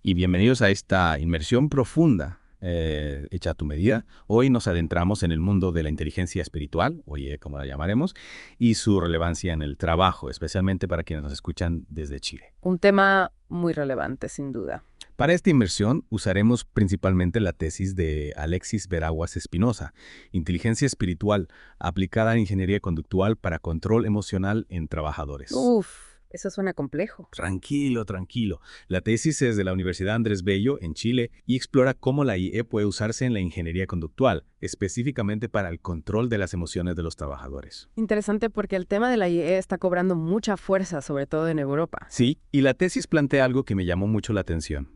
y bienvenidos a esta inmersión profunda hecha a tu medida. Hoy nos adentramos en el mundo de la inteligencia espiritual, oye, como la llamaremos, y su relevancia en el trabajo, especialmente para quienes nos escuchan desde Chile. Un tema muy relevante, sin duda. Para esta inmersión usaremos principalmente la tesis de Alexis Veraguas Espinosa, Inteligencia Espiritual aplicada a ingeniería conductual para control emocional en trabajadores. Uf, eso suena complejo. Tranquilo, tranquilo. La tesis es de la Universidad Andrés Bello, en Chile, y explora cómo la IE puede usarse en la ingeniería conductual, específicamente para el control de las emociones de los trabajadores. Interesante porque el tema de la IE está cobrando mucha fuerza, sobre todo en Europa. Sí, y la tesis plantea algo que me llamó mucho la atención,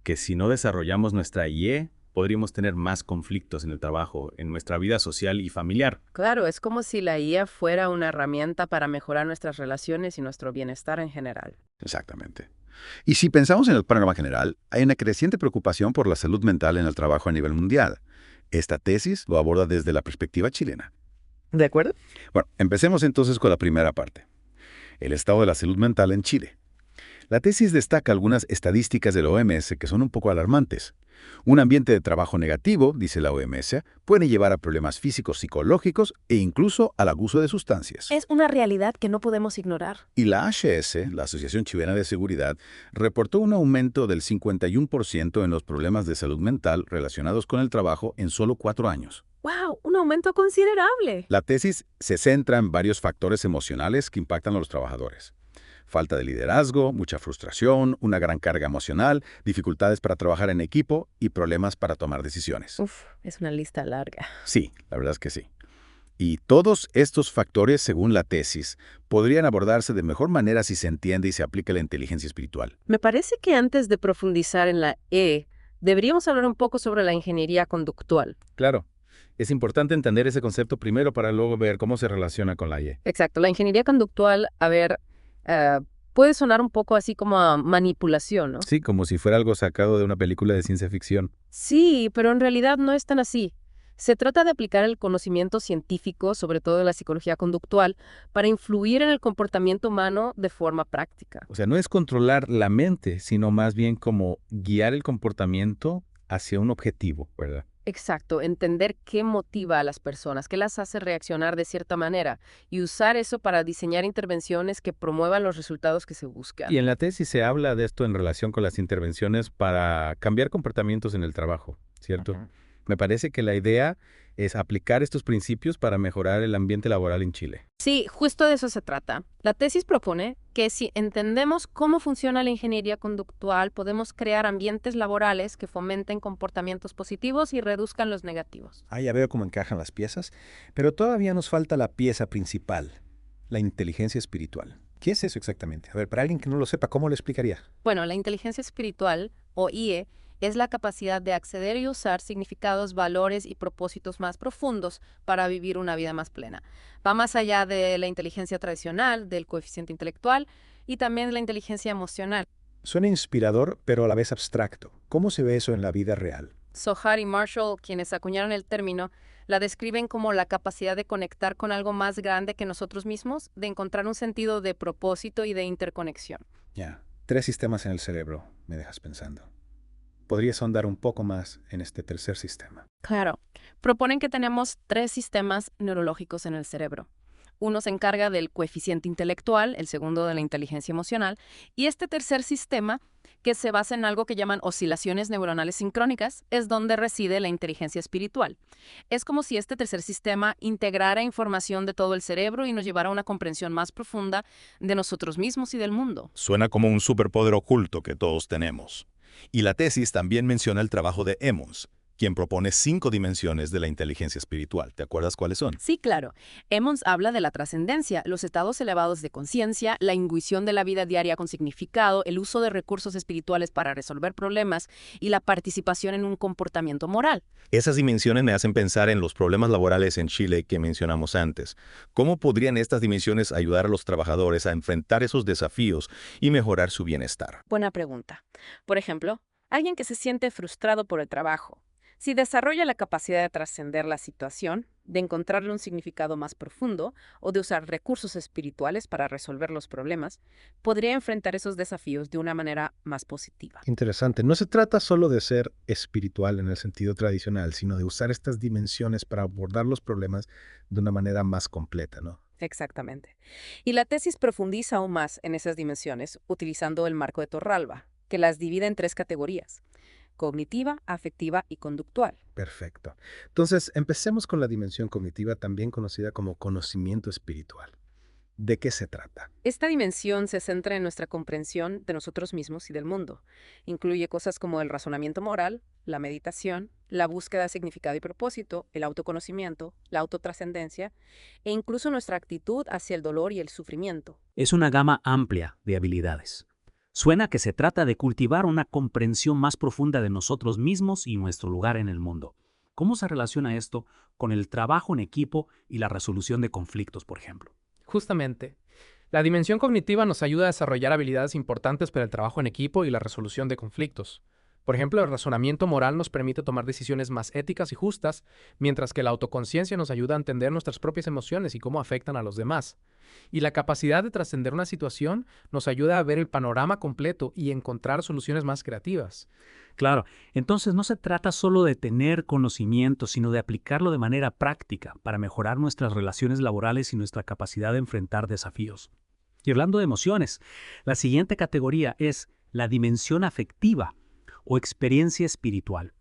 que si no desarrollamos nuestra IE, podríamos tener más conflictos en el trabajo, en nuestra vida social y familiar. Claro, es como si la IA fuera una herramienta para mejorar nuestras relaciones y nuestro bienestar en general. Exactamente. Y si pensamos en el panorama general, hay una creciente preocupación por la salud mental en el trabajo a nivel mundial. Esta tesis lo aborda desde la perspectiva chilena. ¿De acuerdo? Bueno, empecemos entonces con la primera parte. El estado de la salud mental en Chile. La tesis destaca algunas estadísticas de la OMS que son un poco alarmantes. Un ambiente de trabajo negativo, dice la OMS, puede llevar a problemas físicos, psicológicos e incluso al abuso de sustancias. Es una realidad que no podemos ignorar. Y la HS, la Asociación Chilena de Seguridad, reportó un aumento del 51% en los problemas de salud mental relacionados con el trabajo en solo 4 años. ¡Wow! Un aumento considerable. La tesis se centra en varios factores emocionales que impactan a los trabajadores. Falta de liderazgo, mucha frustración, una gran carga emocional, dificultades para trabajar en equipo y problemas para tomar decisiones. Uf, es una lista larga. Sí, la verdad es que sí. Y todos estos factores, según la tesis, podrían abordarse de mejor manera si se entiende y se aplica la inteligencia espiritual. Me parece que antes de profundizar en la E, deberíamos hablar un poco sobre la ingeniería conductual. Claro, es importante entender ese concepto primero para luego ver cómo se relaciona con la IE. Exacto, la ingeniería conductual, puede sonar un poco así como a manipulación, ¿no? Sí, como si fuera algo sacado de una película de ciencia ficción. Sí, pero en realidad no es tan así. Se trata de aplicar el conocimiento científico, sobre todo de la psicología conductual, para influir en el comportamiento humano de forma práctica. O sea, no es controlar la mente, sino más bien como guiar el comportamiento hacia un objetivo, ¿verdad? Exacto, entender qué motiva a las personas, qué las hace reaccionar de cierta manera y usar eso para diseñar intervenciones que promuevan los resultados que se buscan. Y en la tesis se habla de esto en relación con las intervenciones para cambiar comportamientos en el trabajo, ¿cierto? Ujú. Me parece que la idea es aplicar estos principios para mejorar el ambiente laboral en Chile. Sí, justo de eso se trata. La tesis propone que si entendemos cómo funciona la ingeniería conductual, podemos crear ambientes laborales que fomenten comportamientos positivos y reduzcan los negativos. Ah, ya veo cómo encajan las piezas, pero todavía nos falta la pieza principal, la inteligencia espiritual. ¿Qué es eso exactamente? A ver, para alguien que no lo sepa, ¿cómo lo explicaría? Bueno, la inteligencia espiritual, o IE, es la capacidad de acceder y usar significados, valores y propósitos más profundos para vivir una vida más plena. Va más allá de la inteligencia tradicional, del coeficiente intelectual y también de la inteligencia emocional. Suena inspirador, pero a la vez abstracto. ¿Cómo se ve eso en la vida real? Zohar y Marshall, quienes acuñaron el término, la describen como la capacidad de conectar con algo más grande que nosotros mismos, de encontrar un sentido de propósito y de interconexión. Ya, 3 sistemas en el cerebro, me dejas pensando. ¿Podrías ahondar un poco más en este tercer sistema? Claro, proponen que tenemos 3 sistemas neurológicos en el cerebro. Uno se encarga del coeficiente intelectual, el segundo de la inteligencia emocional, y este tercer sistema, que se basa en algo que llaman oscilaciones neuronales sincrónicas, es donde reside la inteligencia espiritual. Es como si este tercer sistema integrara información de todo el cerebro y nos llevara a una comprensión más profunda de nosotros mismos y del mundo. Suena como un superpoder oculto que todos tenemos. Y la tesis también menciona el trabajo de Emmons, quien propone 5 dimensiones de la inteligencia espiritual. ¿Te acuerdas cuáles son? Sí, claro. Emmons habla de la trascendencia, los estados elevados de conciencia, la intuición de la vida diaria con significado, el uso de recursos espirituales para resolver problemas y la participación en un comportamiento moral. Esas dimensiones me hacen pensar en los problemas laborales en Chile que mencionamos antes. ¿Cómo podrían estas dimensiones ayudar a los trabajadores a enfrentar esos desafíos y mejorar su bienestar? Buena pregunta. Por ejemplo, alguien que se siente frustrado por el trabajo. Si desarrolla la capacidad de trascender la situación, de encontrarle un significado más profundo o de usar recursos espirituales para resolver los problemas, podría enfrentar esos desafíos de una manera más positiva. Interesante. No se trata solo de ser espiritual en el sentido tradicional, sino de usar estas dimensiones para abordar los problemas de una manera más completa, ¿no? Exactamente. Y la tesis profundiza aún más en esas dimensiones utilizando el marco de Torralba, que las divide en 3 categorías: cognitiva, afectiva y conductual. Perfecto. Entonces, empecemos con la dimensión cognitiva, también conocida como conocimiento espiritual. ¿De qué se trata? Esta dimensión se centra en nuestra comprensión de nosotros mismos y del mundo. Incluye cosas como el razonamiento moral, la meditación, la búsqueda de significado y propósito, el autoconocimiento, la autotrascendencia e incluso nuestra actitud hacia el dolor y el sufrimiento. Es una gama amplia de habilidades. Suena que se trata de cultivar una comprensión más profunda de nosotros mismos y nuestro lugar en el mundo. ¿Cómo se relaciona esto con el trabajo en equipo y la resolución de conflictos, por ejemplo? Justamente, la dimensión cognitiva nos ayuda a desarrollar habilidades importantes para el trabajo en equipo y la resolución de conflictos. Por ejemplo, el razonamiento moral nos permite tomar decisiones más éticas y justas, mientras que la autoconciencia nos ayuda a entender nuestras propias emociones y cómo afectan a los demás. Y la capacidad de trascender una situación nos ayuda a ver el panorama completo y encontrar soluciones más creativas. Claro, entonces no se trata solo de tener conocimiento, sino de aplicarlo de manera práctica para mejorar nuestras relaciones laborales y nuestra capacidad de enfrentar desafíos. Y hablando de emociones, la siguiente categoría es la dimensión afectiva o experiencia espiritual.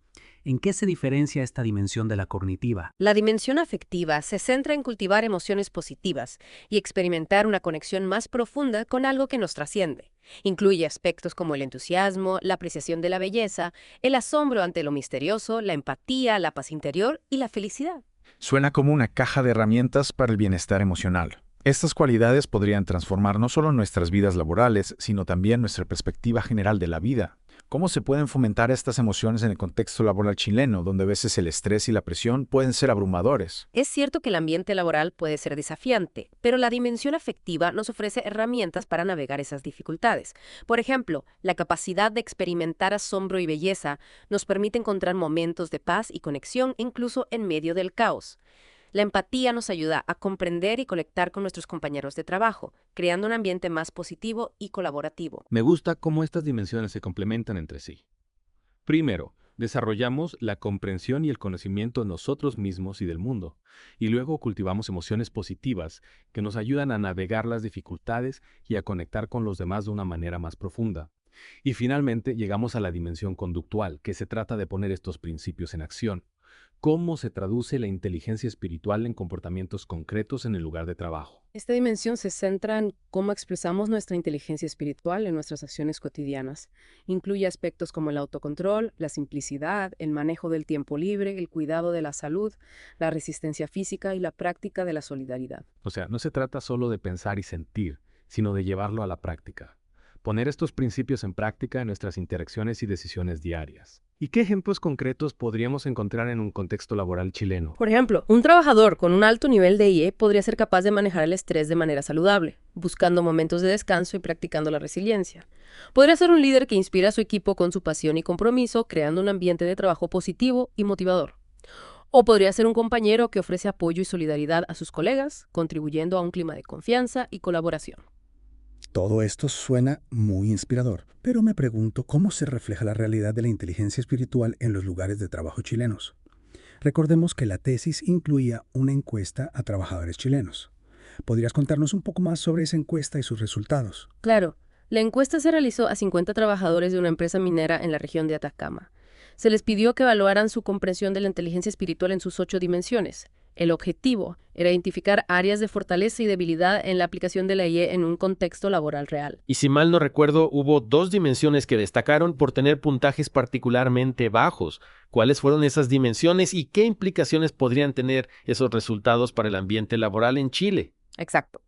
¿En qué se diferencia esta dimensión de la cognitiva? La dimensión afectiva se centra en cultivar emociones positivas y experimentar una conexión más profunda con algo que nos trasciende. Incluye aspectos como el entusiasmo, la apreciación de la belleza, el asombro ante lo misterioso, la empatía, la paz interior y la felicidad. Suena como una caja de herramientas para el bienestar emocional. Estas cualidades podrían transformar no solo nuestras vidas laborales, sino también nuestra perspectiva general de la vida. ¿Cómo se pueden fomentar estas emociones en el contexto laboral chileno, donde a veces el estrés y la presión pueden ser abrumadores? Es cierto que el ambiente laboral puede ser desafiante, pero la dimensión afectiva nos ofrece herramientas para navegar esas dificultades. Por ejemplo, la capacidad de experimentar asombro y belleza nos permite encontrar momentos de paz y conexión incluso en medio del caos. La empatía nos ayuda a comprender y conectar con nuestros compañeros de trabajo, creando un ambiente más positivo y colaborativo. Me gusta cómo estas dimensiones se complementan entre sí. Primero, desarrollamos la comprensión y el conocimiento de nosotros mismos y del mundo, y luego cultivamos emociones positivas que nos ayudan a navegar las dificultades y a conectar con los demás de una manera más profunda. Y finalmente llegamos a la dimensión conductual, que se trata de poner estos principios en acción. ¿Cómo se traduce la inteligencia espiritual en comportamientos concretos en el lugar de trabajo? Esta dimensión se centra en cómo expresamos nuestra inteligencia espiritual en nuestras acciones cotidianas. Incluye aspectos como el autocontrol, la simplicidad, el manejo del tiempo libre, el cuidado de la salud, la resistencia física y la práctica de la solidaridad. O sea, no se trata solo de pensar y sentir, sino de llevarlo a la práctica. Poner estos principios en práctica en nuestras interacciones y decisiones diarias. ¿Y qué ejemplos concretos podríamos encontrar en un contexto laboral chileno? Por ejemplo, un trabajador con un alto nivel de IE podría ser capaz de manejar el estrés de manera saludable, buscando momentos de descanso y practicando la resiliencia. Podría ser un líder que inspira a su equipo con su pasión y compromiso, creando un ambiente de trabajo positivo y motivador. O podría ser un compañero que ofrece apoyo y solidaridad a sus colegas, contribuyendo a un clima de confianza y colaboración. Todo esto suena muy inspirador, pero me pregunto cómo se refleja la realidad de la inteligencia espiritual en los lugares de trabajo chilenos. Recordemos que la tesis incluía una encuesta a trabajadores chilenos. ¿Podrías contarnos un poco más sobre esa encuesta y sus resultados? Claro, la encuesta se realizó a 50 trabajadores de una empresa minera en la región de Atacama. Se les pidió que evaluaran su comprensión de la inteligencia espiritual en sus 8 dimensiones. El objetivo era identificar áreas de fortaleza y debilidad en la aplicación de la IE en un contexto laboral real. Y si mal no recuerdo, hubo 2 dimensiones que destacaron por tener puntajes particularmente bajos. ¿Cuáles fueron esas dimensiones y qué implicaciones podrían tener esos resultados para el ambiente laboral en Chile? Exacto.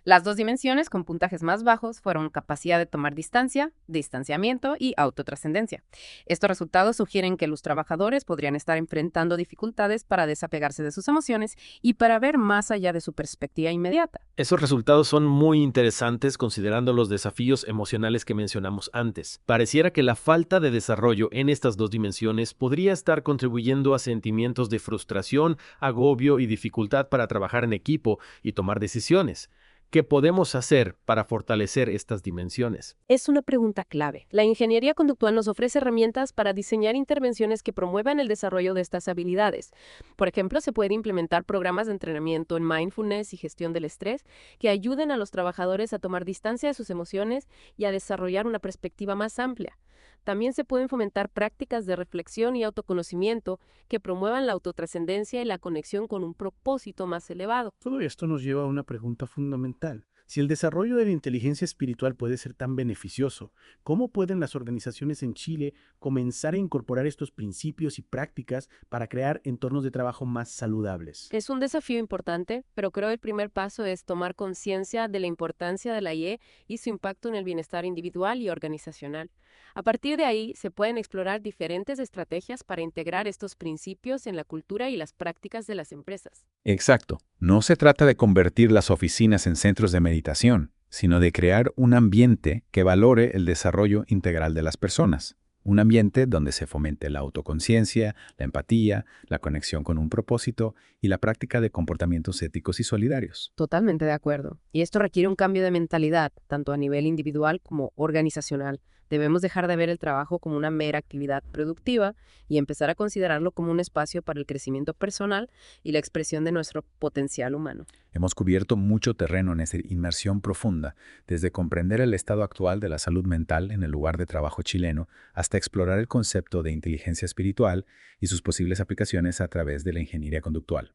Las dos dimensiones con puntajes más bajos fueron capacidad de tomar distancia, distanciamiento y autotrascendencia. Estos resultados sugieren que los trabajadores podrían estar enfrentando dificultades para desapegarse de sus emociones y para ver más allá de su perspectiva inmediata. Esos resultados son muy interesantes considerando los desafíos emocionales que mencionamos antes. Pareciera que la falta de desarrollo en estas dos dimensiones podría estar contribuyendo a sentimientos de frustración, agobio y dificultad para trabajar en equipo y tomar decisiones. ¿Qué podemos hacer para fortalecer estas dimensiones? Es una pregunta clave. La ingeniería conductual nos ofrece herramientas para diseñar intervenciones que promuevan el desarrollo de estas habilidades. Por ejemplo, se puede implementar programas de entrenamiento en mindfulness y gestión del estrés que ayuden a los trabajadores a tomar distancia de sus emociones y a desarrollar una perspectiva más amplia. También se pueden fomentar prácticas de reflexión y autoconocimiento que promuevan la autotrascendencia y la conexión con un propósito más elevado. Todo esto nos lleva a una pregunta fundamental. Si el desarrollo de la inteligencia espiritual puede ser tan beneficioso, ¿cómo pueden las organizaciones en Chile comenzar a incorporar estos principios y prácticas para crear entornos de trabajo más saludables? Es un desafío importante, pero creo el primer paso es tomar conciencia de la importancia de la IE y su impacto en el bienestar individual y organizacional. A partir de ahí, se pueden explorar diferentes estrategias para integrar estos principios en la cultura y las prácticas de las empresas. Exacto. No se trata de convertir las oficinas en centros de meditación, sino de crear un ambiente que valore el desarrollo integral de las personas. Un ambiente donde se fomente la autoconciencia, la empatía, la conexión con un propósito y la práctica de comportamientos éticos y solidarios. Totalmente de acuerdo. Y esto requiere un cambio de mentalidad, tanto a nivel individual como organizacional. Debemos dejar de ver el trabajo como una mera actividad productiva y empezar a considerarlo como un espacio para el crecimiento personal y la expresión de nuestro potencial humano. Hemos cubierto mucho terreno en esta inmersión profunda, desde comprender el estado actual de la salud mental en el lugar de trabajo chileno hasta explorar el concepto de inteligencia espiritual y sus posibles aplicaciones a través de la ingeniería conductual.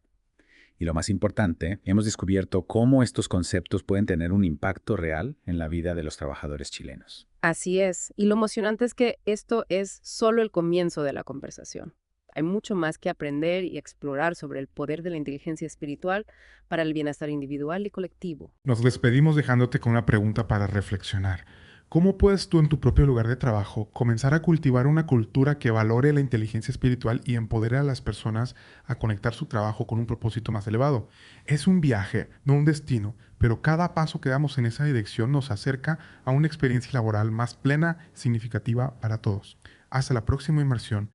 Y lo más importante, hemos descubierto cómo estos conceptos pueden tener un impacto real en la vida de los trabajadores chilenos. Así es. Y lo emocionante es que esto es solo el comienzo de la conversación. Hay mucho más que aprender y explorar sobre el poder de la inteligencia espiritual para el bienestar individual y colectivo. Nos despedimos dejándote con una pregunta para reflexionar. ¿Cómo puedes tú en tu propio lugar de trabajo comenzar a cultivar una cultura que valore la inteligencia espiritual y empodere a las personas a conectar su trabajo con un propósito más elevado? Es un viaje, no un destino, pero cada paso que damos en esa dirección nos acerca a una experiencia laboral más plena y significativa para todos. Hasta la próxima inmersión.